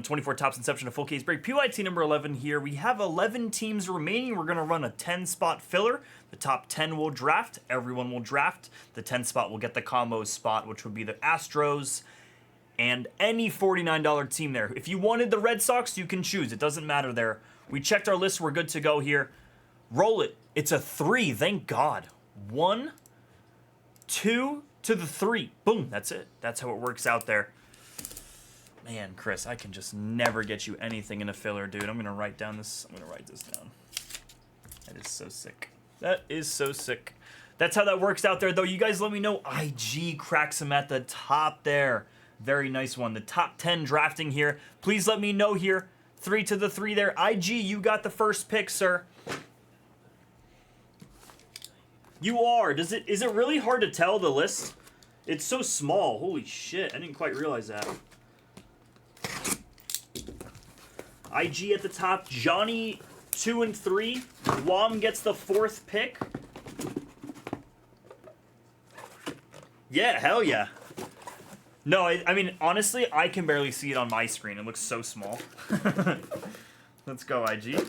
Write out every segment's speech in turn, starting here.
24 Topps Inception, a full case break. PYT number 11 here. We have 11 teams remaining. We're going to run a 10-spot filler. The top 10 will draft. Everyone will draft. The 10 spot will get the combo spot, which would be the Astros and any $49 team there. If you wanted the Red Sox, you can choose. It doesn't matter there. We checked our list. We're good to go here. Roll it. It's a 3. Thank God. 1, 2 to the 3. Boom. That's it. That's how it works out there. Man, Chris, I can just never get you anything in a filler, dude. I'm gonna write down this. I'm gonna write this down. That is so sick. That is so sick. That's how that works out there, though. You guys let me know. IG cracks him at the top there. Very nice one. The top 10 drafting here. Please let me know here. 3 to the 3 there. IG, you got the first pick, sir. You are. Is it really hard to tell the list? It's so small. Holy shit. I didn't quite realize that. IG at the top, Johnny 2 and 3. Guam gets the 4th pick. Yeah, hell yeah. No, I mean, honestly, I can barely see it on my screen. It looks so small. Let's go, IG.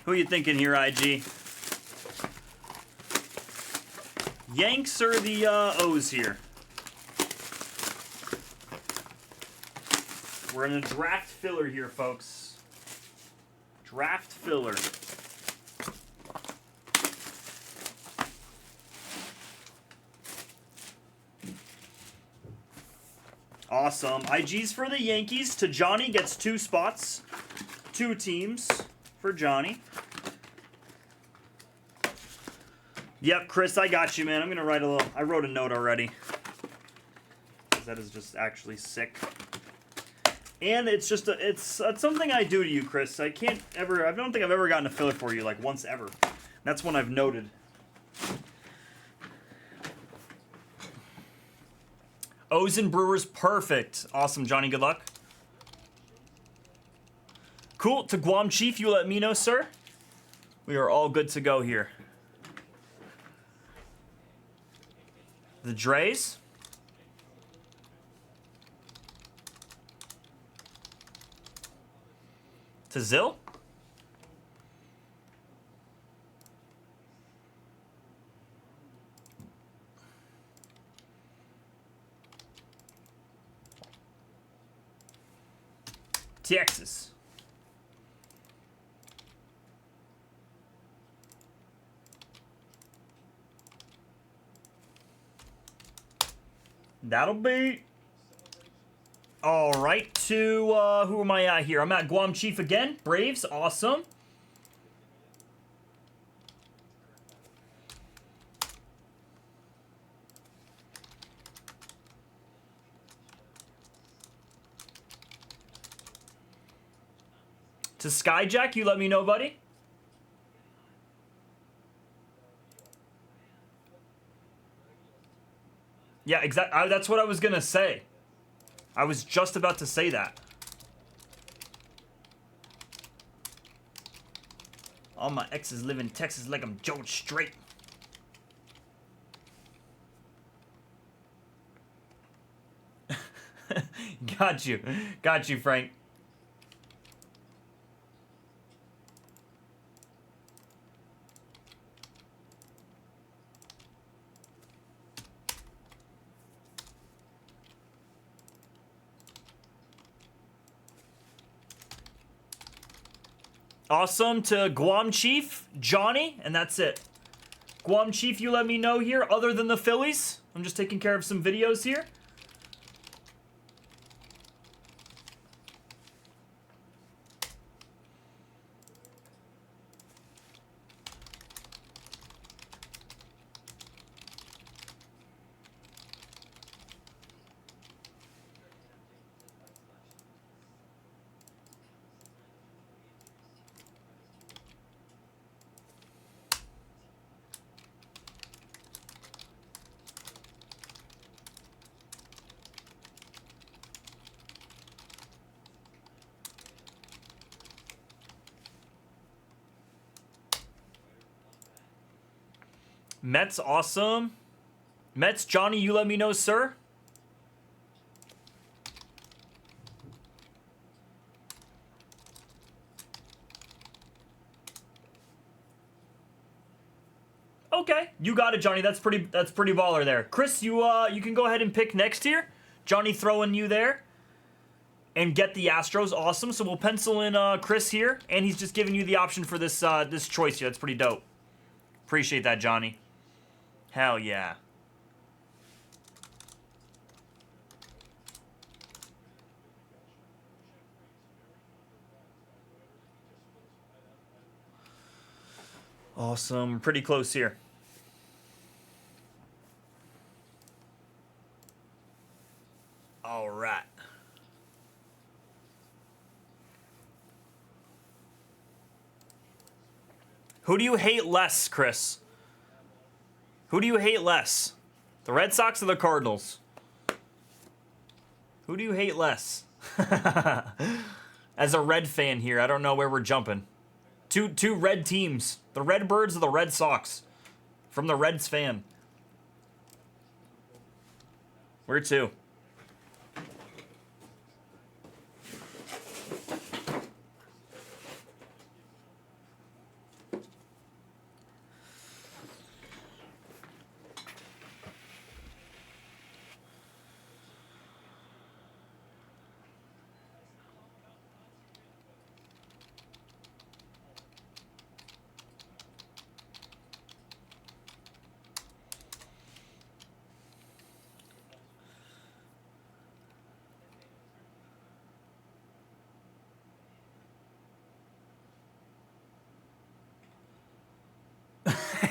Who are you thinking here, IG? Yanks or the O's here? We're in a draft filler here, folks. Draft filler. Awesome. IG's for the Yankees. To Johnny gets 2 spots. 2 teams for Johnny. Yep, Chris, I got you, man. I'm gonna write a little. I wrote a note already. That is just actually sick. And it's just it's something I do to you, Chris. I don't think I've ever gotten a filler for you like once ever. That's one I've noted. O's and Brewers, perfect. Awesome, Johnny. Good luck. Cool. To Guam Chief, you let me know, sir. We are all good to go here. The Drays. To Zill. Texas. That'll be... All right, to, who am I at here? I'm at Guam Chief again. Braves, awesome. To Skyjack, you let me know, buddy. Yeah, exactly. That's what I was gonna say. I was just about to say that. All my exes live in Texas like I'm George Strait. Got you. Got you, Frank. Awesome. To Guam Chief, Johnny, and that's it. Guam Chief, you let me know here, other than the Phillies. I'm just taking care of some videos here. Mets, awesome. Mets, Johnny, you let me know, sir. Okay, you got it, Johnny. That's pretty baller there. Chris, you can go ahead and pick next here. Johnny throwing you there. And get the Astros, awesome. So we'll pencil in Chris here, and he's just giving you the option for this this choice here. That's pretty dope. Appreciate that, Johnny. Hell yeah. Awesome. Pretty close here. All right. Who do you hate less, Chris? Who do you hate less? The Red Sox or the Cardinals? Who do you hate less? As a Red fan here, I don't know where we're jumping. Two red teams. The Redbirds or the Red Sox. From the Reds fan. Where to?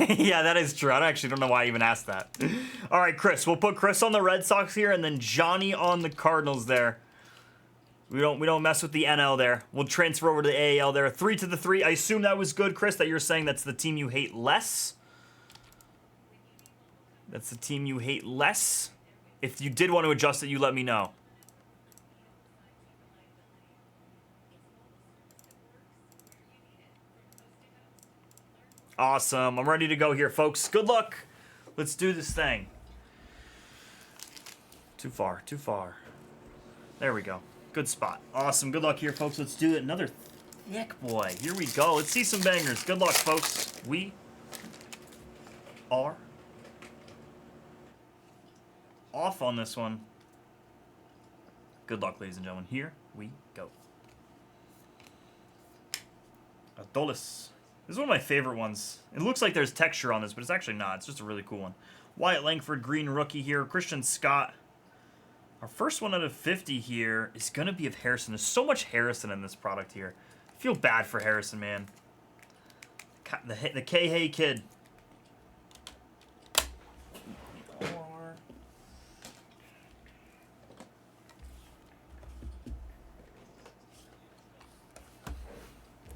Yeah, that is true. I actually don't know why I even asked that. All right, Chris. We'll put Chris on the Red Sox here, and then Johnny on the Cardinals there. We don't mess with the NL there. We'll transfer over to the AL there. 3 to the 3. I assume that was good, Chris, that you're saying that's the team you hate less. That's the team you hate less. If you did want to adjust it, you let me know. Awesome. I'm ready to go here, folks. Good luck. Let's do this thing. Too far. Too far. There we go. Good spot. Awesome. Good luck here, folks. Let's do it. Another thick boy. Here we go. Let's see some bangers. Good luck, folks. We are off on this one. Good luck, ladies and gentlemen. Here we go. Adolis. This is one of my favorite ones. It looks like there's texture on this, but it's actually not. It's just a really cool one. Wyatt Langford, green rookie here. Christian Scott. Our first one out of 50 here is going to be of Harrison. There's so much Harrison in this product here. I feel bad for Harrison, man. The K-Hay kid.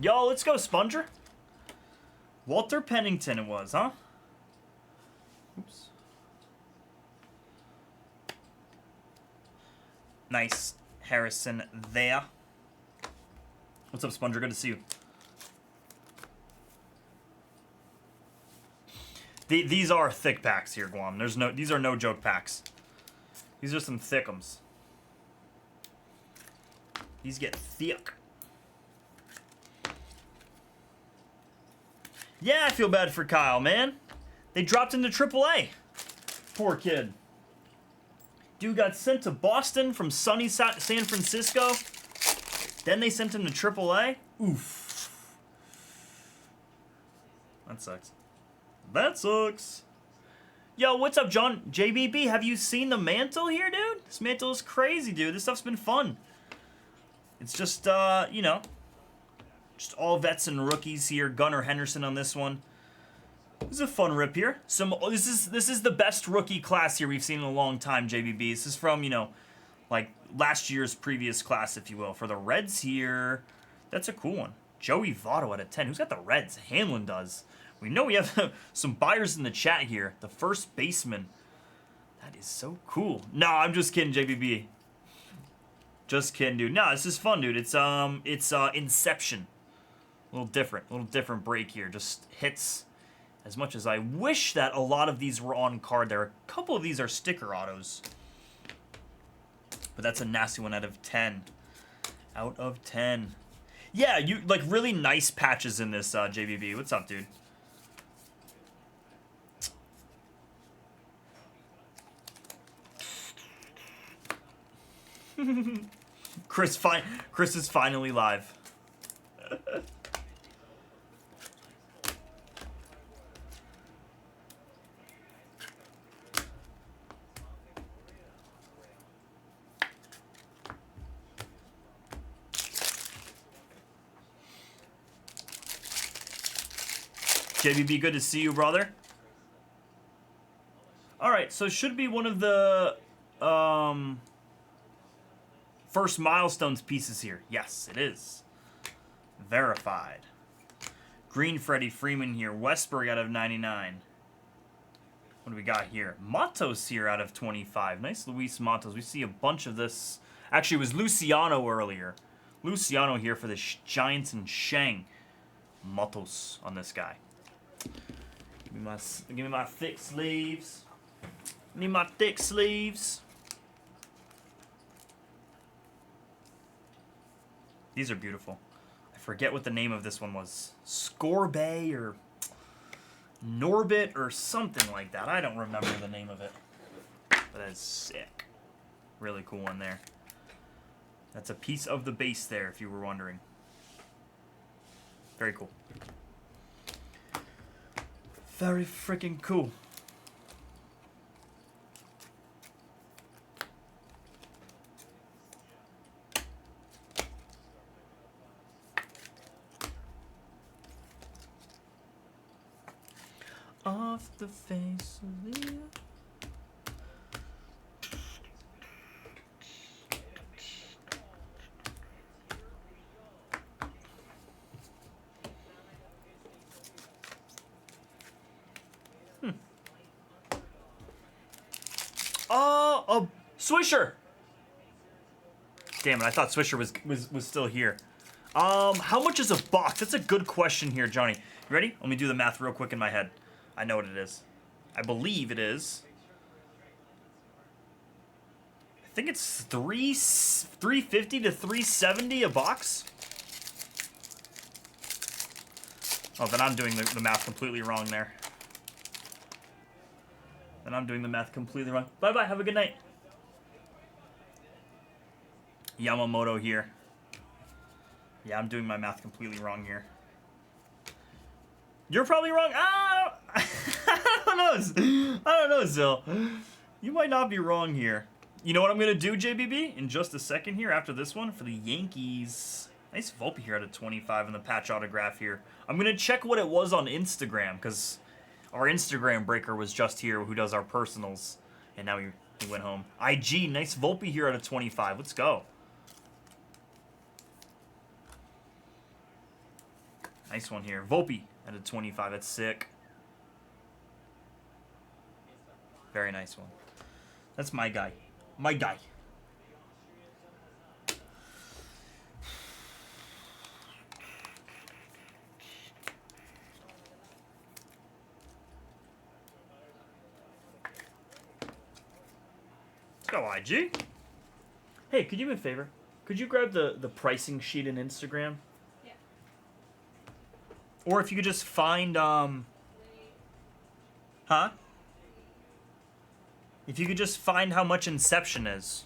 Yo, let's go, Sponger. Walter Pennington it was, huh? Oops. Nice Harrison there. What's up, Sponger? Good to see you. These are thick packs here, Guam. These are no joke packs. These are some thickums. These get thick. Yeah, I feel bad for Kyle, man. They dropped into AAA. Poor kid. Dude got sent to Boston from sunny San Francisco. Then they sent him to AAA. Oof. That sucks. That sucks. Yo, what's up, John? JBB, have you seen the mantle here, dude? This mantle is crazy, dude. This stuff's been fun. It's just, you know, just all vets and rookies here. Gunnar Henderson on this one. This is a fun rip here. This is the best rookie class here we've seen in a long time, JBB. This is from, you know, like last year's previous class, if you will. For the Reds here, that's a cool one. Joey Votto at a 10. Who's got the Reds? Hanlon does. We know we have some buyers in the chat here. The first baseman. That is so cool. No, I'm just kidding, JBB. Just kidding, dude. No, this is fun, dude. It's Inception. A little different break here. Just hits As much as I wish that a lot of these were on card, there are a couple of these are sticker autos. But that's a nasty one out of 10. Out of 10. Yeah, you like really nice patches in this, JBB. What's up, dude? Chris is finally live. JBB, good to see you, brother. All right, so it should be one of the first milestones pieces here. Yes, it is. Verified. Green Freddie Freeman here. Westbury out of 99. What do we got here? Matos here out of 25. Nice Luis Matos. We see a bunch of this. Actually, it was Luciano earlier. Luciano here for the Giants and Shang. Matos on this guy. Give me my thick sleeves. Need my thick sleeves. These are beautiful. I forget what the name of this one was. Scorbay or Norbit or something like that. I don't remember the name of it. But that's sick. Really cool one there. That's a piece of the base there, if you were wondering. Very cool. Very freaking cool. Off the face of the earth. Swisher! Damn it, I thought Swisher was still here. How much is a box? That's a good question here, Johnny. You ready? Let me do the math real quick in my head. I know what it is. I believe it is. I think it's $350 to $370 a box. Oh, then I'm doing the math completely wrong there. Then I'm doing the math completely wrong. Bye-bye, have a good night. Yamamoto here. Yeah, I'm doing my math completely wrong here. You're probably wrong. I don't know. I don't know, Zil. You might not be wrong here. You know what I'm going to do, JBB? In just a second here, after this one, for the Yankees. Nice Volpe here out of 25 in the patch autograph here. I'm going to check what it was on Instagram, because our Instagram breaker was just here, who does our personals. And now he went home. IG, nice Volpe here out of 25. Let's go. Nice one here. Volpe out of 25. That's sick. Very nice one. That's my guy. My guy. Let's go, IG. Hey, could you do me a favor? Could you grab the pricing sheet in Instagram? Yeah. Or if you could just find, Huh? If you could just find how much Inception is.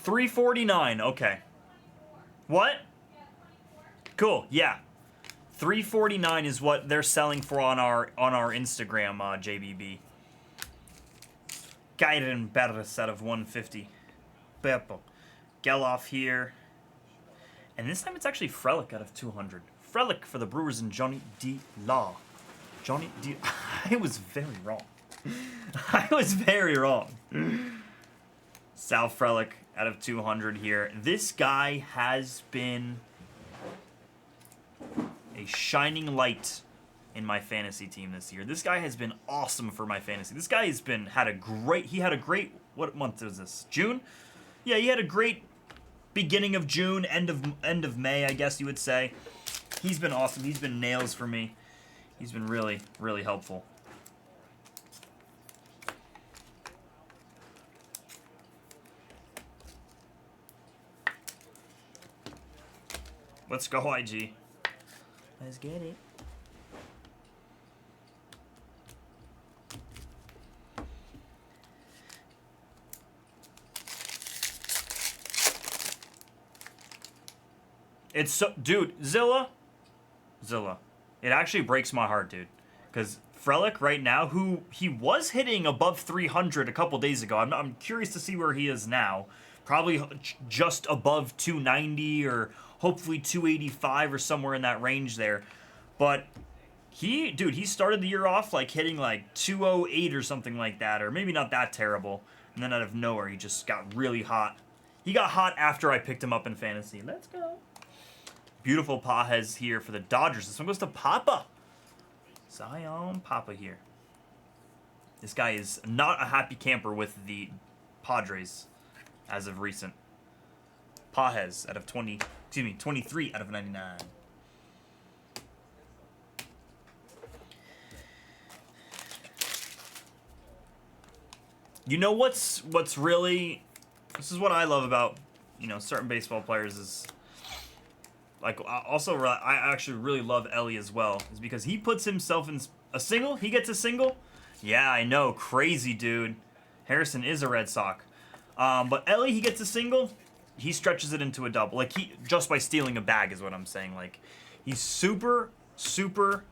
$349. Okay. What? Cool. Yeah. $349 is what they're selling for on our Instagram, JBB. Gaiden Beres out of 150. Pepo. Geloff here. And this time it's actually Frelick out of 200. Frelick for the Brewers and Johnny D. Law. Johnny D. I was very wrong. I was very wrong. Sal Frelick out of 200 here. This guy has been a shining light in my fantasy team this year. This guy has been awesome for my fantasy. This guy has had a great, what month is this? June? Yeah, he had a great beginning of June, end of May, I guess you would say. He's been awesome. He's been nails for me. He's been really, really helpful. Let's go, IG. Let's get it. It's so, dude, Zilla. It actually breaks my heart, dude. Because Frelick right now, who he was hitting above 300 a couple days ago. I'm curious to see where he is now. Probably just above 290 or hopefully 285 or somewhere in that range there. But he started the year off like hitting like 208 or something like that, or maybe not that terrible. And then out of nowhere, he just got really hot. He got hot after I picked him up in fantasy. Let's go. Beautiful Pajes here for the Dodgers. This one goes to Papa. Zion Papa here. This guy is not a happy camper with the Padres as of recent. Pajes out of 23 out of 99. You know what's really, this is what I love about, certain baseball players is, like, also, I actually really love Ellie as well, is because he puts himself in a single. He gets a single. Yeah, I know. Crazy, dude. Harrison is a Red Sox. But Ellie, he gets a single. He stretches it into a double. Like, just by stealing a bag is what I'm saying. Like, he's super, super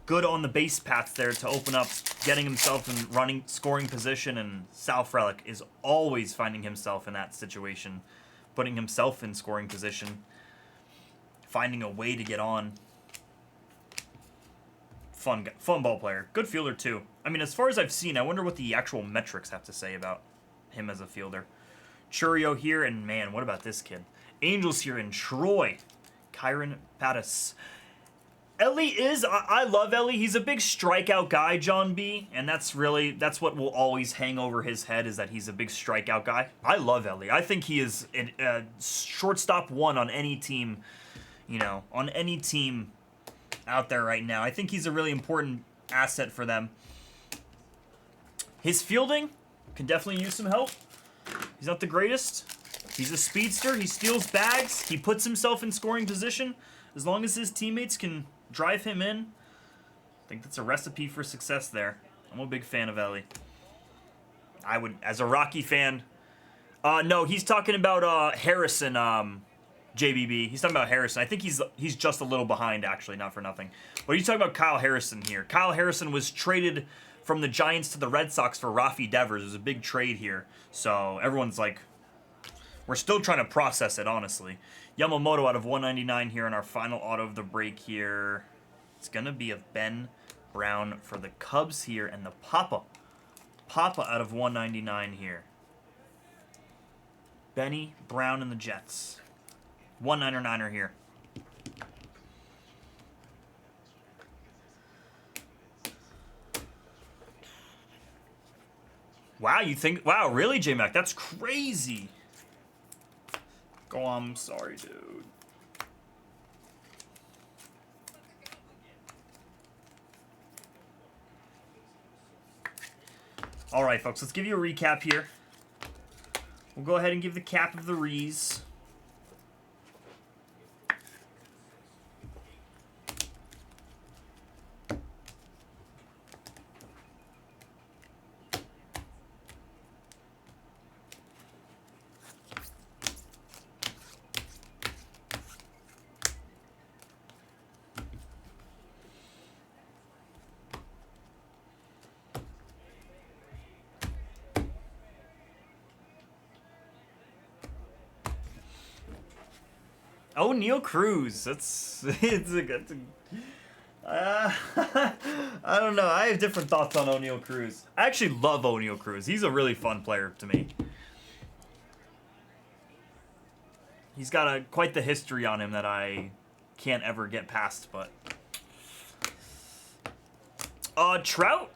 good on the base paths there to open up, getting himself in scoring position. And Sal Frelick is always finding himself in that situation, putting himself in scoring position, finding a way to get on. Fun ball player. Good fielder, too. I mean, as far as I've seen, I wonder what the actual metrics have to say about him as a fielder. Churio here, and man, what about this kid? Angels here in Troy. Kyron Pattis. Ellie I love Ellie. He's a big strikeout guy, John B. And that's what will always hang over his head, is that he's a big strikeout guy. I love Ellie. I think he is a shortstop one on any team, on any team out there right now. I think he's a really important asset for them. His fielding can definitely use some help. He's not the greatest. He's a speedster. He steals bags. He puts himself in scoring position. As long as his teammates can drive him in, I think that's a recipe for success there. I'm a big fan of Ellie. I would, as a Rocky fan. No, he's talking about Harrison, JBB. He's talking about Harrison. I think he's just a little behind, actually, not for nothing. But he's talking about Kyle Harrison here. Kyle Harrison was traded from the Giants to the Red Sox for Rafi Devers. It was a big trade here. So everyone's like, we're still trying to process it, honestly. Yamamoto out of 199 here in our final auto of the break here. It's going to be a Ben Brown for the Cubs here, and the Papa out of 199 here. Benny Brown and the Jets. 199er here. Wow, wow, really, J-Mac? That's crazy. Oh, I'm sorry, dude. All right, folks, let's give you a recap here. We'll go ahead and give the cap of the Rees. O'Neal Cruz. That's I don't know. I have different thoughts on O'Neal Cruz. I actually love O'Neal Cruz. He's a really fun player to me. He's got quite the history on him that I can't ever get past, but Trout.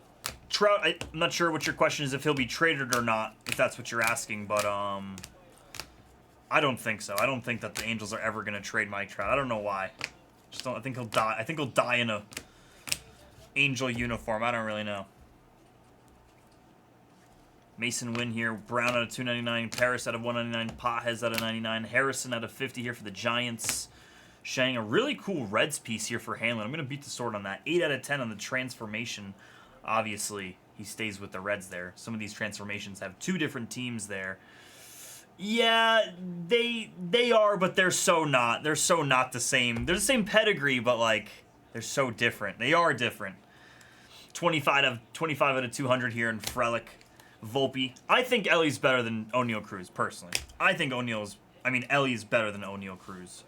I'm not sure what your question is, if he'll be traded or not, if that's what you're asking, but I don't think so. I don't think that the Angels are ever gonna trade Mike Trout. I don't know why. Just don't. I think he'll die. I think he'll die in a Angel uniform. I don't really know. Mason Wynn here. Brown out of 299. Paris out of 199. Pages out of 99. Harrison out of 50 here for the Giants. Shang, a really cool Reds piece here for Hanlon. I'm going to beat the sword on that. 8 out of 10 on the transformation. Obviously, he stays with the Reds there. Some of these transformations have 2 different teams there. Yeah, they are, but they're so not. They're so not the same. They're the same pedigree, but, like, they're so different. They are different. 25 out of 200 here in Frelick. Volpe. I think Ellie's better than O'Neal Cruz, personally. I think Ellie's better than O'Neal Cruz.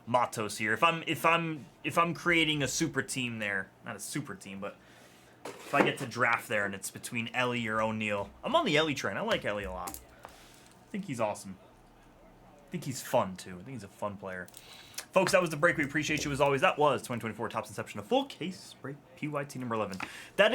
Matos here. If I'm creating a super team there, not a super team, but if I get to draft there and it's between Ellie or O'Neal, I'm on the Ellie train. I like Ellie a lot. I think he's awesome. I think he's fun too. I think he's a fun player. Folks, that was the break. We appreciate you as always. That was 2024 Topps Inception, a full case break, PYT number 11. That